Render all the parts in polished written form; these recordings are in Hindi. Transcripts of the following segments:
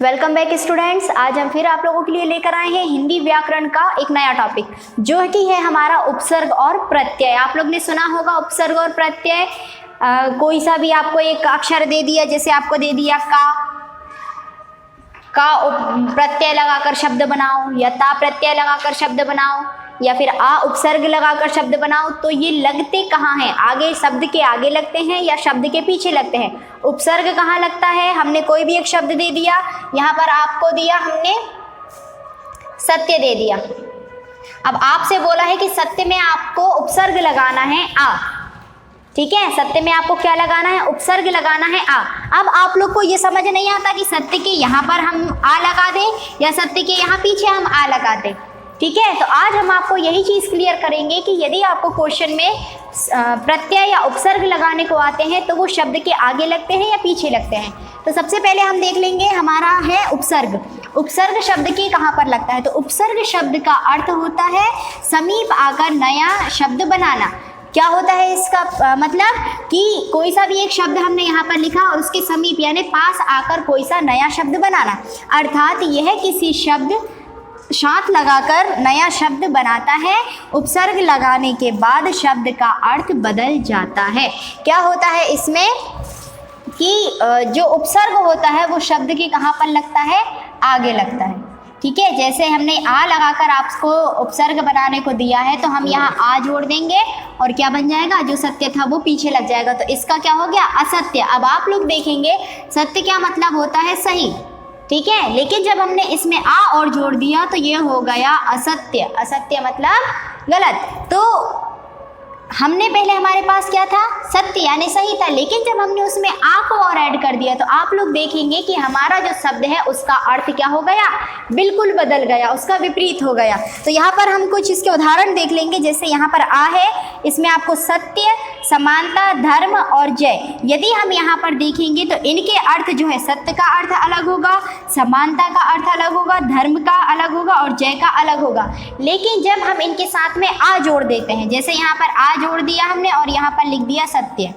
Welcome back students. आज हम फिर आप लोगों के लिए लेकर आए हैं हिंदी व्याकरण का एक नया टॉपिक, जो कि है हमारा उपसर्ग और प्रत्यय। आप लोग ने सुना होगा उपसर्ग और प्रत्यय। कोई सा भी आपको एक अक्षर दे दिया, जैसे आपको दे दिया का प्रत्यय लगाकर शब्द बनाओ, या ता प्रत्यय लगाकर शब्द बनाओ, या फिर आ उपसर्ग लगाकर शब्द बनाओ, तो ये लगते कहाँ हैं? आगे, शब्द के आगे लगते हैं या शब्द के पीछे लगते हैं? उपसर्ग कहाँ लगता है? हमने कोई भी एक शब्द दे दिया, यहाँ पर आपको दिया हमने सत्य दे दिया। अब आपसे बोला है कि सत्य में आपको उपसर्ग लगाना है आ, ठीक है। सत्य में आपको क्या लगाना है? उपसर्ग लगाना है आ। अब आप लोग को ये समझ नहीं आता कि सत्य के यहाँ पर हम आ लगा दें या सत्य के यहाँ पीछे हम आ लगा दें, ठीक है। तो आज हम आपको यही चीज़ क्लियर करेंगे कि यदि आपको क्वेश्चन में प्रत्यय या उपसर्ग लगाने को आते हैं तो वो शब्द के आगे लगते हैं या पीछे लगते हैं। तो सबसे पहले हम देख लेंगे, हमारा है उपसर्ग। उपसर्ग शब्द के कहाँ पर लगता है? तो उपसर्ग शब्द का अर्थ होता है समीप आकर नया शब्द बनाना। क्या होता है इसका मतलब? कि कोई सा भी एक शब्द हमने यहाँ पर लिखा और उसके समीप यानी पास आकर कोई सा नया शब्द बनाना, अर्थात यह किसी शब्द साथ लगाकर नया शब्द बनाता है। उपसर्ग लगाने के बाद शब्द का अर्थ बदल जाता है। क्या होता है इसमें कि जो उपसर्ग होता है वो शब्द के कहाँ पर लगता है? आगे लगता है, ठीक है। जैसे हमने आ लगाकर आपको उपसर्ग बनाने को दिया है, तो हम यहाँ आ जोड़ देंगे और क्या बन जाएगा? जो सत्य था वो पीछे लग जाएगा, तो इसका क्या हो गया? असत्य। अब आप लोग देखेंगे सत्य क्या मतलब होता है? सही, ठीक है। लेकिन जब हमने इसमें आ और जोड़ दिया तो ये हो गया असत्य। असत्य मतलब गलत। तो हमने पहले हमारे पास क्या था? सत्य यानी सही था, लेकिन जब हमने उसमें आ को और ऐड कर दिया तो आप लोग देखेंगे कि हमारा जो शब्द है उसका अर्थ क्या हो गया? बिल्कुल बदल गया, उसका विपरीत हो गया। तो यहाँ पर हम कुछ इसके उदाहरण देख लेंगे। जैसे यहाँ पर आ है, इसमें आपको सत्य, समानता, धर्म और जय। यदि हम यहाँ पर देखेंगे तो इनके अर्थ जो है, सत्य का अर्थ अलग होगा, समानता का अर्थ अलग होगा, धर्म का अलग होगा और जय का अलग होगा। लेकिन जब हम इनके साथ में आ जोड़ देते हैं, जैसे यहाँ पर आ जोड़ दिया हमने और यहाँ पर लिख दिया सत्य,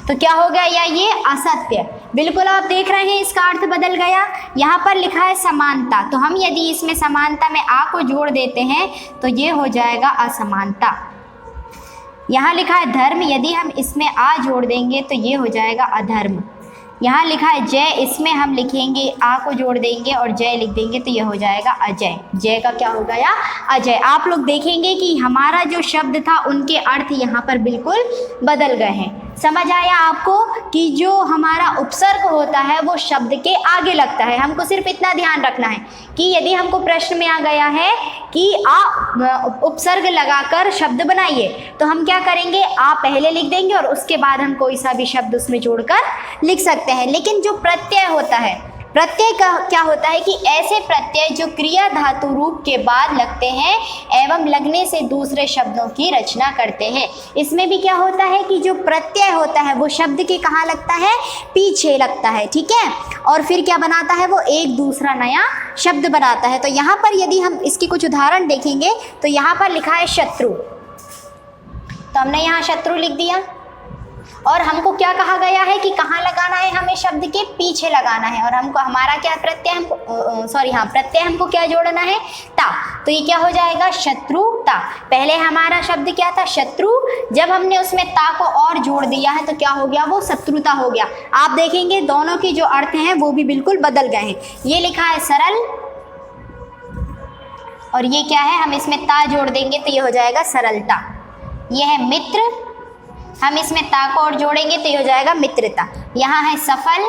तो क्या हो गया? या ये असत्य। बिल्कुल आप देख रहे हैं इसका अर्थ बदल गया। यहाँ पर लिखा है समानता, तो हम यदि इसमें समानता में आ को जोड़ देते हैं तो ये हो जाएगा असमानता। यहाँ लिखा है धर्म, यदि हम इसमें आ जोड़ देंगे तो ये हो जाएगा अधर्म। यहाँ लिखा है जय, इसमें हम लिखेंगे आ को जोड़ देंगे और जय लिख देंगे तो ये हो जाएगा अजय। जय का क्या हो गया? अजय। आप लोग देखेंगे कि हमारा जो शब्द था उनके अर्थ यहाँ पर बिल्कुल बदल गए हैं। समझ आया आपको कि जो हमारा उपसर्ग होता है वो शब्द के आगे लगता है। हमको सिर्फ इतना ध्यान रखना है कि यदि हमको प्रश्न में आ गया है कि उपसर्ग लगाकर शब्द बनाइए, तो हम क्या करेंगे? आ पहले लिख देंगे और उसके बाद हम कोई सा भी शब्द उसमें जोड़कर लिख सकते हैं। लेकिन जो प्रत्यय होता है, प्रत्यय का क्या होता है कि ऐसे प्रत्यय जो क्रिया धातु रूप के बाद लगते हैं एवं लगने से दूसरे शब्दों की रचना करते हैं। इसमें भी क्या होता है कि जो प्रत्यय होता है वो शब्द के कहाँ लगता है? पीछे लगता है, ठीक है। और फिर क्या बनाता है? वो एक दूसरा नया शब्द बनाता है। तो यहाँ पर यदि हम इसकी कुछ उदाहरण देखेंगे तो यहाँ पर लिखा है शत्रु, तो हमने यहाँ शत्रु लिख दिया और हमको क्या कहा गया है कि कहाँ लगाना है? हमें शब्द के पीछे लगाना है। और हमको हमारा क्या प्रत्यय, प्रत्यय हमको क्या जोड़ना है? ता। तो ये क्या हो जाएगा? शत्रुता। पहले हमारा शब्द क्या था? शत्रु। जब हमने उसमें ता को और जोड़ दिया है तो क्या हो गया? वो शत्रुता हो गया। आप देखेंगे दोनों के जो अर्थ हैं वो भी बिल्कुल बदल गए हैं। ये लिखा है सरल और ये क्या है? हम इसमें ता जोड़ देंगे तो ये हो जाएगा सरलता। ये है मित्र, हम इसमें ता को और जोड़ेंगे तो ये हो जाएगा मित्रता। यहाँ है सफल,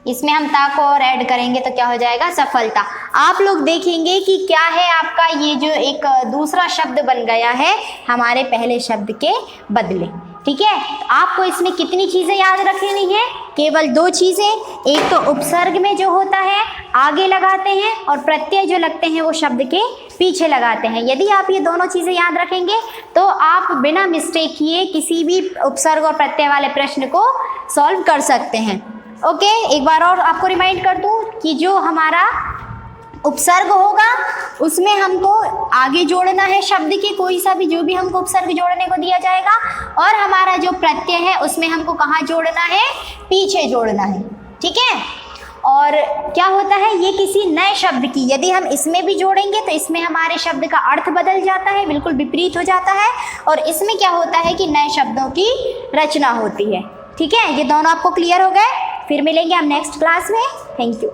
इसमें हम ता को और ऐड करेंगे तो क्या हो जाएगा? सफलता। आप लोग देखेंगे कि क्या है आपका ये जो एक दूसरा शब्द बन गया है हमारे पहले शब्द के बदले, ठीक है। आपको इसमें कितनी चीज़ें याद रखनी है? केवल 2 चीज़ें। एक तो उपसर्ग में जो होता है आगे लगाते हैं और प्रत्यय जो लगते हैं वो शब्द के पीछे लगाते हैं। यदि आप ये दोनों चीज़ें याद रखेंगे तो आप बिना मिस्टेक किए किसी भी उपसर्ग और प्रत्यय वाले प्रश्न को सॉल्व कर सकते हैं। ओके, एक बार और आपको रिमाइंड कर दूं कि जो हमारा उपसर्ग होगा उसमें हमको आगे जोड़ना है शब्द के कोई सा भी, जो भी हमको उपसर्ग जोड़ने को दिया जाएगा, और हमारा जो प्रत्यय है उसमें हमको कहाँ जोड़ना है? पीछे जोड़ना है। ठीक है। और क्या होता है, ये किसी नए शब्द की यदि हम इसमें भी जोड़ेंगे तो इसमें हमारे शब्द का अर्थ बदल जाता है, बिल्कुल विपरीत हो जाता है। और इसमें क्या होता है कि नए शब्दों की रचना होती है। ठीक है, ये दोनों आपको क्लियर हो गए। फिर मिलेंगे हम नेक्स्ट क्लास में। Thank you.